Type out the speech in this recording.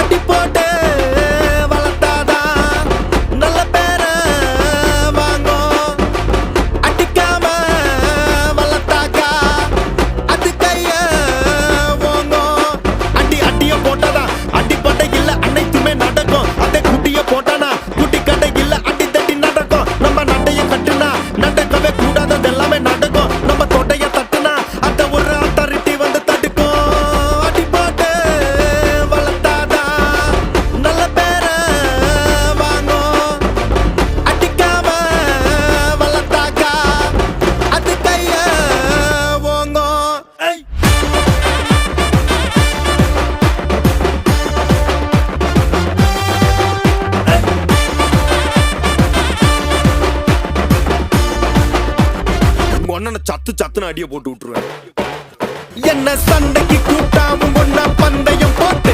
அடி போட்டு வளர்த்தாதான் நல்ல பேர வாங்கும். அடிக்காம வளர்த்தாக்கா அது கைய ஓங்கும். அடிய போட்டாதான் அடிப்படை இல்ல அனைத்துமே நடக்கும். அதை குட்டிய போட்டானா குட்டி கடை இல்ல அடி தட்டி நடக்கும். நம்ம நடைய கட்டுனா நடக்கவே கூடாதது எல்லாமே நடக்கும். நம்ம தொடைய தட்டுனா அத ஒரு அத்தாரிட்டி வந்து தடுக்கும். அடி போட்டு வளர்த்தாதான் நல்ல பேர வாங்கும். அடிக்காம வளர்த்தாக்கா அது கைய ஓங்கும். ஐ ஒன்ன சத்து சத்துன்னு அடிய போட்டு விட்டுருவேன். என்ன சண்டைக்கு கூட்டாவும் ஒன்ன பந்தயம் போட்டு